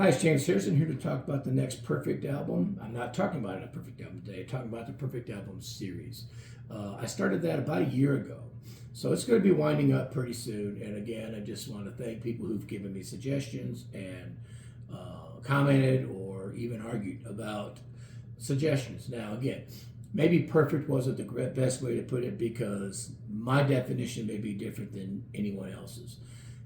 Hi, it's James Harrison here to talk about the next Perfect album. I'm not talking about a Perfect album today. I'm talking about the Perfect Album series. I started that about a year ago, so it's going to be winding up pretty soon. And again, I just want to thank people who've given me suggestions and commented or even argued about suggestions. Now, again, maybe perfect wasn't the best way to put it because my definition may be different than anyone else's.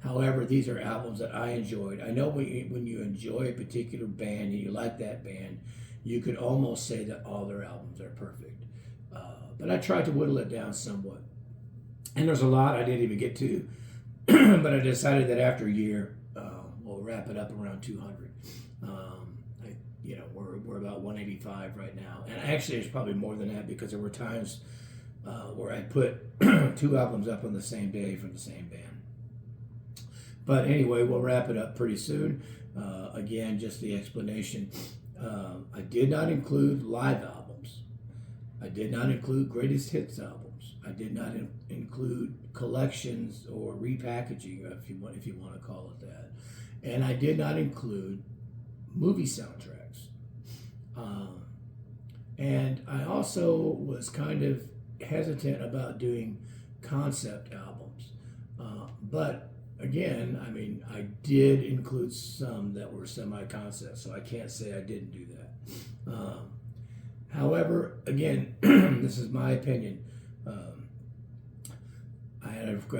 However, these are albums that I enjoyed. I know when you enjoy a particular band and you like that band, you could almost say that all their albums are perfect. But I tried to whittle it down somewhat. And there's a lot I didn't even get to, but I decided that after a year, we'll wrap it up around 200. We're about 185 right now, and actually, there's probably more than that because there were times where I put two albums up on the same day from the same band. But anyway, we'll wrap it up pretty soon. Again, just the explanation. I did not include live albums. I did not include greatest hits albums. I did not include collections or repackaging, if you want to call it that. And I did not include movie soundtracks. And I also was kind of hesitant about doing concept albums. But again, I mean, I did include some that were semi-concept, so I can't say I didn't do that. However, again, this is my opinion.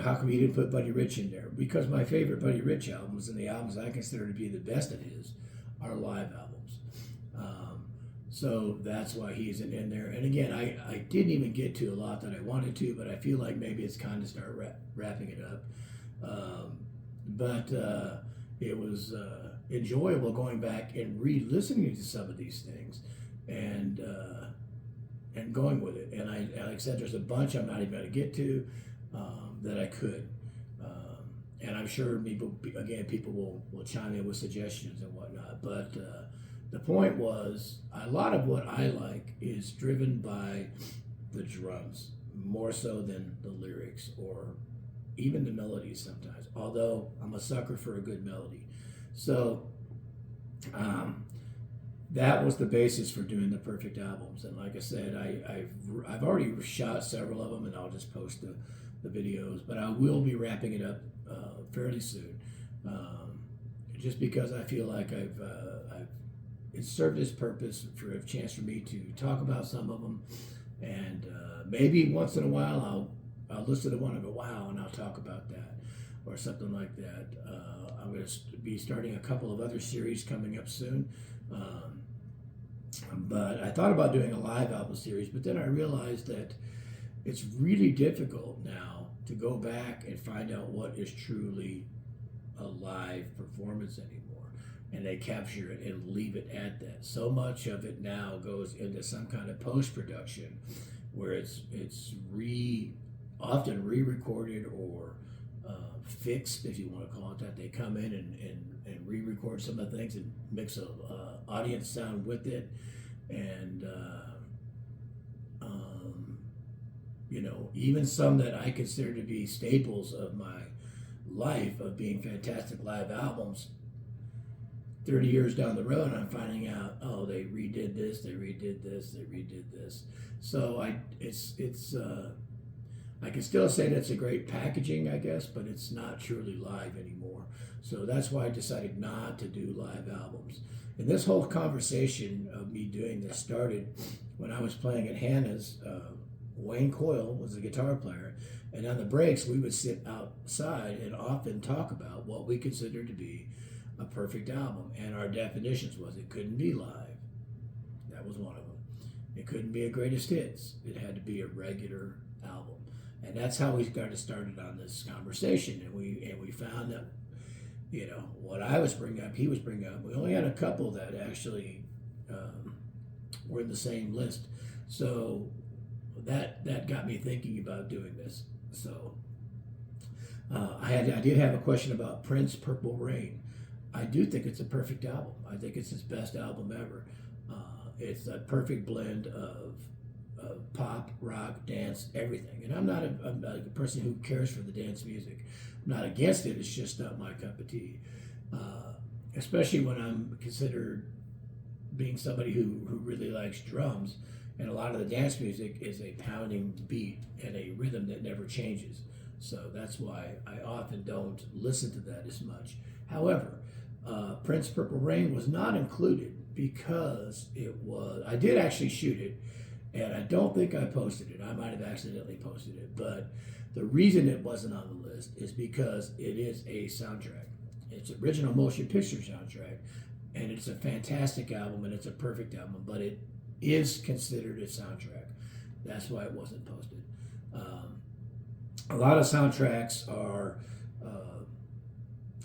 How come you didn't put Buddy Rich in there? Because my favorite Buddy Rich albums and the albums I consider to be the best of his are live albums. So that's why he isn't in there. And again, I didn't even get to a lot that I wanted to, but I feel like maybe it's kind of start wrapping it up. But it was enjoyable going back and re-listening to some of these things and going with it. And like I said, there's a bunch I'm not even going to get to that I could. And I'm sure people will chime in with suggestions and whatnot. But the point was, a lot of what I like is driven by the drums more so than the lyrics or even the melodies sometimes, although I'm a sucker for a good melody. So that was the basis for doing the perfect albums. And like I said, I've already shot several of them, and I'll just post the videos. But I will be wrapping it up fairly soon, just because I feel like it's served its purpose for a chance for me to talk about some of them, and maybe once in a while I'll listen to one and go, wow, and I'll talk about that or something like that. I'm going to be starting a couple of other series coming up soon. But I thought about doing a live album series, but then I realized that it's really difficult now to go back and find out what is truly a live performance anymore. And they capture it and leave it at that. So much of it now goes into some kind of post-production where it's often re-recorded or fixed, if you want to call it that. They come in and re-record some of the things and mix a audience sound with it, and even some that I consider to be staples of my life of being fantastic live albums. 30 years down the road, I'm finding out, oh, they redid this, they redid this, they redid this. So I can still say that's a great packaging, I guess, but it's not truly live anymore. So that's why I decided not to do live albums. And this whole conversation of me doing this started when I was playing at Hannah's. Wayne Coyle was the guitar player, and on the breaks we would sit outside and often talk about what we considered to be a perfect album, and our definitions was it couldn't be live. That was one of them. It couldn't be a greatest hits. It had to be a regular album, and that's how we got started on this conversation. And we found that what I was bringing up, he was bringing up. We only had a couple that actually were in the same list, so that got me thinking about doing this. So I did have a question about Prince, Purple Rain. I do think it's a perfect album. I think it's his best album ever. It's a perfect blend of pop, rock, dance, everything. And I'm not a person who cares for the dance music. I'm not against it. It's just not my cup of tea. especially when I'm considered being somebody who really likes drums, and a lot of the dance music is a pounding beat and a rhythm that never changes. So that's why I often don't listen to that as much. However, Prince Purple Rain was not included because I did actually shoot it, and I don't think I posted it. I might have accidentally posted it, but the reason it wasn't on the list is because it is a soundtrack. It's original motion picture soundtrack, and it's a fantastic album, and it's a perfect album, but it is considered a soundtrack. That's why it wasn't posted. A lot of soundtracks are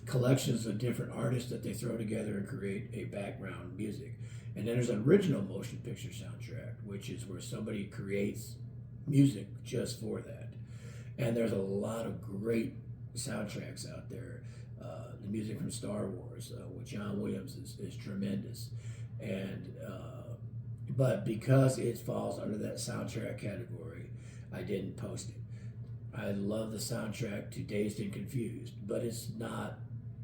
collections of different artists that they throw together and create a background music. And then there's an original motion picture soundtrack, which is where somebody creates music just for that. And there's a lot of great soundtracks out there. The music from Star Wars with John Williams is tremendous. And but because it falls under that soundtrack category, I didn't post it. I love the soundtrack to Dazed and Confused, but it's not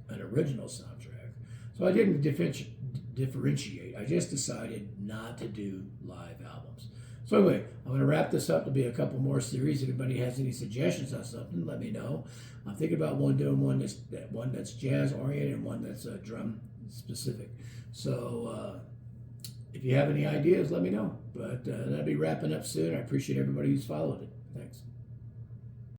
an original soundtrack. So I didn't differentiate. I just decided not to do live albums. So anyway, I'm going to wrap this up. There'll be a couple more series. If anybody has any suggestions on something, let me know. I'm thinking about doing one that's jazz oriented and one that's drum specific. So if you have any ideas, let me know. But that'll be wrapping up soon. I appreciate everybody who's followed it. Thanks.